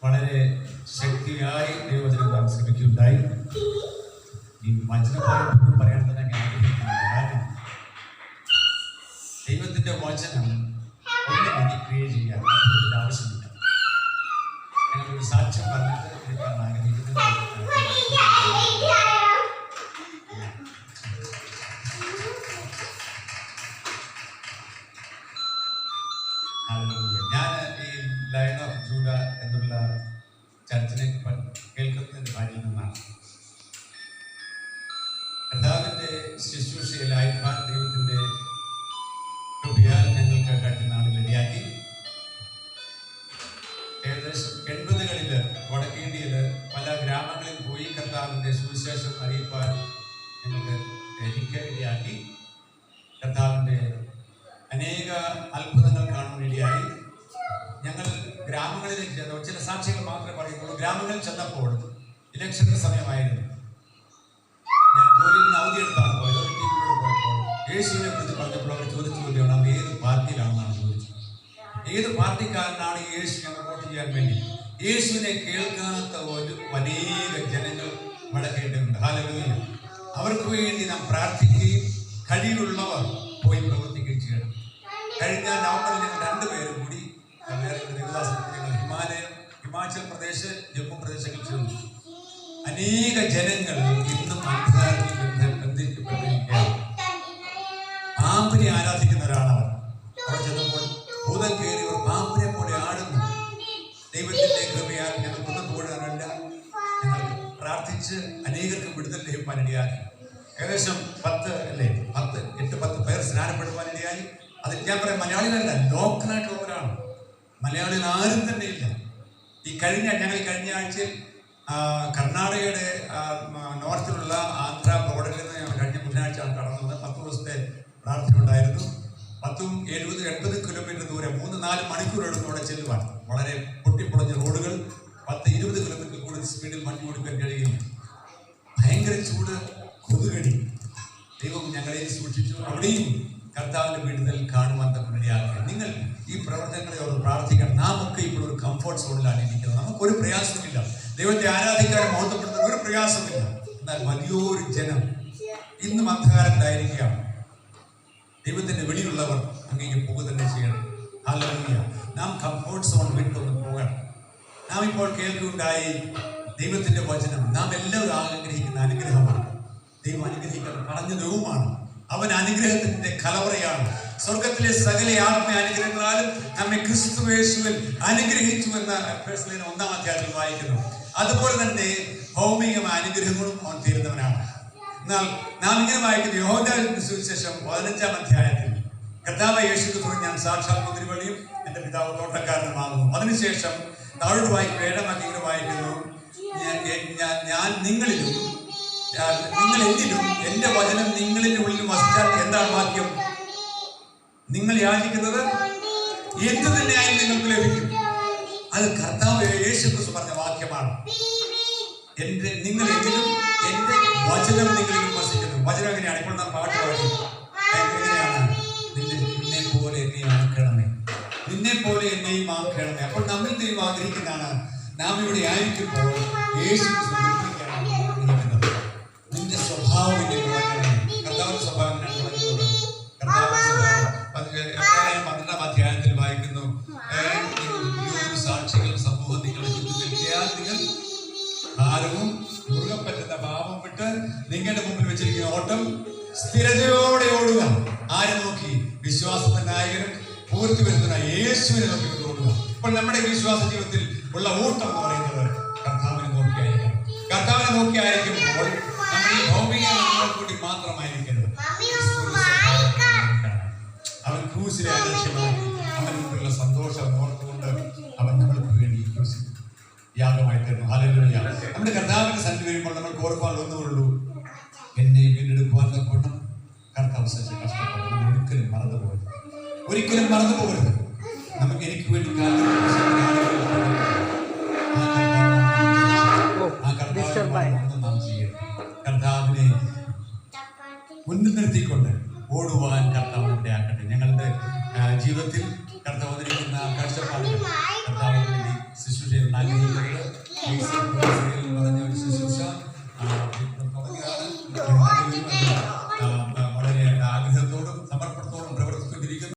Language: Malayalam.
വളരെ ശക്തിയായി ദൈവവചനം നാം ശ്രമിക്കുകയുണ്ടായി. ഈ വചനഭാഗം പറയാൻ തന്നെ ഞാൻ ആഗ്രഹിക്കുന്നില്ല. കാരണം ദൈവത്തിന്റെ വചനം ഒന്നും ക്രിയേറ്റ് ചെയ്യാൻ ആവശ്യമില്ല. ഞങ്ങളൊരു സാക്ഷ്യം പറഞ്ഞിട്ട് എടുക്കാൻ ആഗ്രഹിക്കുന്നത്. ഞാൻ ഈ ലയൺ ഓഫ് ജൂഡ എന്നുള്ള ചർച്ചിനെ കേൾക്കുന്നതിന്റെ കാര്യം നിന്നാണ്. കർത്താവിന്റെ ശുശ്രൂഷയിലായിരിക്കാൻ ദൈവത്തിന്റെ കൃപയാൽ ഞങ്ങൾക്ക് കഴിഞ്ഞ നാളിൽ ഇടയാക്കി. ഏകദേശം 80കളിൽ വടക്കേന്ത്യയിൽ പല ഗ്രാമങ്ങളിൽ പോയി കർത്താവിന്റെ സുവിശേഷം അറിയിപ്പാൻ എനിക്ക് ഇടയാക്കി. കർത്താവിന്റെ അനേക അത്ഭുതങ്ങൾ കാണാൻ ഇടയായി. ഞങ്ങൾ ഗ്രാമങ്ങളിലേക്ക് ചെന്നു. ചില സാക്ഷികൾ മാത്രമേ പറയുന്നുള്ളൂ. ഗ്രാമങ്ങളിൽ ചെന്നപ്പോൾ ഇലക്ഷന്റെ സമയമായിരുന്നു. ഞാൻ ജോലിയിൽ നിന്ന് അവധിയെടുത്താണ് പോയത്. ഒരു ടീമിലൂടെ പോയപ്പോൾ യേശുവിനെ കുറിച്ച് പറഞ്ഞപ്പോൾ അവർ ചോദിച്ചുകൊണ്ടാണ് അവർ ഏത് പാർട്ടിയിലാണെന്നാണ് ചോദിച്ചത്. ഏത് പാർട്ടിക്കാരനാണ് യേശു ഞങ്ങൾ വോട്ട് ചെയ്യാൻ വേണ്ടി? യേശുവിനെ കേൾക്കാത്ത ഒരു അനേക ജനങ്ങൾ വടക്കേണ്ടതുണ്ട്. ഹല്ലേലൂയ. അവർക്ക് വേണ്ടി നാം പ്രാർത്ഥിക്കുകയും കഴിവുള്ളവർ പോയി പ്രവർത്തിക്കുകയും ചെയ്യണം. കഴിഞ്ഞ നവംബറിൽ ഞങ്ങൾ 2 പേരും കൂടി ഞങ്ങൾ ഹിമാചൽ പ്രദേശ്, ജമ്മു പ്രദേശങ്ങളിൽ ചെന്നു. അനേക ജനങ്ങൾ ഇന്നും അന്ധകാരത്തിൽ ബന്ധിക്കപ്പെട്ടിരിക്കുകയാണ്. പാമ്പിനെ ആരാധിക്കുന്നവരാണവർ. അവിടെ ചെന്നപ്പോൾ ഭൂതം കയറിയവർ പാമ്പിനെ പോലെ ആടുന്നു. ദൈവത്തിന്റെ കൃപയാൽ ഞങ്ങൾ കൊണ്ടുപോകാനല്ല, ഞങ്ങൾ പ്രാർത്ഥിച്ച് അനേകർക്ക് വിടുതൽ ലഭിക്കാനിടയാക്കി. ഏകദേശം 8-10 പേർ സ്നാനപ്പെടുവാനിടയായി. അതിൽ ഞാൻ പറയാം, മലയാളികളല്ല, ലോക്കലായിട്ടുള്ളവരാണ്. മലയാളികൾ ആരും തന്നെ ഇല്ല. ഞങ്ങൾ കഴിഞ്ഞ ആഴ്ചയിൽ കർണാടകയുടെ നോർത്തിലുള്ള ആന്ധ്ര ബോർഡറിൽ നിന്ന് ഞങ്ങൾ കഴിഞ്ഞ ബുധനാഴ്ചയാണ് കടന്നത്. 10 ദിവസത്തെ പ്രാർത്ഥന ഉണ്ടായിരുന്നു. 70-80 കിലോമീറ്റർ ദൂരം 3-4 മണിക്കൂർ എടുത്തോടെ ചെല്ലുവാൻ. വളരെ പൊട്ടിപ്പൊളഞ്ഞ റോഡുകൾ, 10-20 കിലോമീറ്റർ കൂടുതൽ സ്പീഡിൽ വണ്ടി ഓടിക്കാൻ കഴിയില്ല. ഭയങ്കര ചൂട്, കൊതുകടി. ദൈവം ഞങ്ങളെ സൂക്ഷിച്ചു. അവിടെയും കർത്താവിന്റെ വിടുതൽ കാണുവാൻ തമ്മിലിടയാക്കുക. നിങ്ങൾ ഈ പ്രവർത്തനങ്ങളെ ഓർത്ത് പ്രാർത്ഥിക്കണം. നാം ഒക്കെ ഇപ്പോൾ ഒരു കംഫോർട്ട് സോണിലാണ് ഇരിക്കുന്നത്. നമുക്കൊരു പ്രയാസമില്ല. ദൈവത്തെ ആരാധിക്കാൻ മഹത്വപ്പെടുത്തുന്ന ഒരു പ്രയാസമില്ല. എന്നാൽ വലിയൊരു ജനം ഇന്നും അന്ധകാരത്തിലായിരിക്കുകയാണ്. ദൈവത്തിന്റെ വെളിയിലുള്ളവർ അങ്ങേക്ക് പോകുക തന്നെ ചെയ്യണം. ഹല്ലേലൂയ. നാം കംഫോർട്ട് സോൺ വിട്ടൊന്ന് പോകണം. നാം ഇപ്പോൾ കേൾക്കുകയുണ്ടായി ദൈവത്തിന്റെ വചനം നാം എല്ലാവരും ആഗ്രഹിക്കുന്ന അനുഗ്രഹമാണ്. ദൈവം അനുഗ്രഹിക്കാൻ പറഞ്ഞ ദൈവമാണ്. അവൻ അനുഗ്രഹത്തിന്റെ കലവറയാണ്. സ്വർഗത്തിലെ സകല ആത്മീയ അനുഗ്രഹങ്ങളാലും നമ്മെ ക്രിസ്തുയേശുവിൽ അനുഗ്രഹിച്ചു എന്ന 1-ാം അധ്യായത്തിൽ വായിക്കുന്നു. അതുപോലെ തന്നെ ഭൗമികമായ അനുഗ്രഹങ്ങളും അവൻ തീരുന്നവനാണ്. എന്നാൽ നാം ഇങ്ങനെ വായിക്കുന്നു യോഹന്നാന്റെ സുവിശേഷം 15-ാം അധ്യായത്തിൽ കർത്താവായ യേശുക്രിസ്തു ഞാൻ സാക്ഷാൽ മുന്തിരിവള്ളിയും എന്റെ പിതാവ് തോട്ടക്കാരനുമാകുന്നു. അതിനുശേഷം താഴോട്ട് വായിക്കുന്നു 7-ാം അധ്യായം വായിക്കുന്നു ഞാൻ നിങ്ങളിലും നിങ്ങൾ എന്നിലും എന്റെ വചനം നിങ്ങളിന്റെ ഉള്ളിൽ വസിച്ചാൽ എന്താണ് വാക്യം? നിങ്ങൾ യാചിക്കുന്നത് എന്ത് തന്നെയായാലും നിങ്ങൾക്ക് ലഭിക്കും. അത് കർത്താവ് യേശുക്രിസ്തു പറഞ്ഞ വാക്യമാണ്. നിങ്ങൾ എന്നിലും എന്റെ വചനം നിങ്ങളിലും വസിക്കുന്നു. വചനം എങ്ങനെയാണ്? ഇപ്പോൾ നാം പാട്ട് പാടി എങ്ങനെയാണ്? നിന്നെ പോലെ എന്നെ ആക്കണമേ, നിന്നെ പോലെ എന്നെയും ആക്കണമേ. അപ്പോൾ നമ്മൾ ദൈവം ആഗ്രഹിക്കുന്നതാണ് നാം ഇവിടെ ആയിരിക്കുമ്പോൾ യേശുക്രിസ്തു നിന്റെ സ്വഭാവം കർത്താവിന്റെ സ്വഭാവം 12-ാം അധ്യായത്തിൽ വായിക്കുന്നു സാക്ഷികൾ സമൂഹം നിങ്ങളെ ചുറ്റും നിങ്ങൾ ഭാരവും മുറുകെ പറ്റുന്ന പാപം വിട്ട് നിങ്ങളുടെ മുമ്പിൽ വെച്ചിരിക്കുന്ന ഓട്ടം സ്ഥിരതയോടെ ഓടുക. ആരെ നോക്കി? വിശ്വാസത്തിന്റെ നായകനും പൂർത്തി വരുന്ന യേശുവിനെ നോക്കി ഓടുക. ഇപ്പോൾ നമ്മുടെ വിശ്വാസ ജീവിതത്തിൽ ഉള്ള ഓട്ടം എന്ന് പറയുന്നത് കർത്താവിനെ നോക്കിയായിരിക്കും. കർത്താവിനെ നോക്കിയായിരിക്കുമ്പോൾ നമ്മൾ ഈ ഭൗമിക കൂടി മാത്രമായിരിക്കരുത്. അവൻ ക്രൂസിലെ ലക്ഷ്യമാക്കി അവൻ മുമ്പിലുള്ള സന്തോഷം ഓർത്തുകൊണ്ട് അവൻ നമ്മൾക്ക് വേണ്ടി ക്രൂസിൽ യാഗമായി തരുന്നു. ഹല്ലേലൂയ. നമ്മുടെ കർത്താവിന്റെ സന്നിധി വരുമ്പോൾ നമ്മൾ ഓർക്കാൻ ഒന്നുള്ളൂ, എന്നെ വീണ്ടെടുക്കുവാൻ കൊണ്ടും കർത്താവ് സഹിച്ച കഷ്ടപ്പെടും. നമ്മൾ ഒരിക്കലും മറന്നു പോകരുത്. നമുക്ക് എനിക്ക് വേണ്ടി നാം ചെയ്യരുത്. കർത്താവിനെ മുന്നിൽ നിർത്തിക്കൊണ്ട് ഓടുവാൻ കർത്താവ് ഇടയാക്കട്ടെ. ഞങ്ങളുടെ ജീവിതത്തിൽ കർത്താവ് വന്നിരിക്കുന്ന കാഴ്ചപ്പാടുകൾ കർത്താവിന് വേണ്ടി ശുശ്രൂഷ ആഗ്രഹിക്കുന്നത്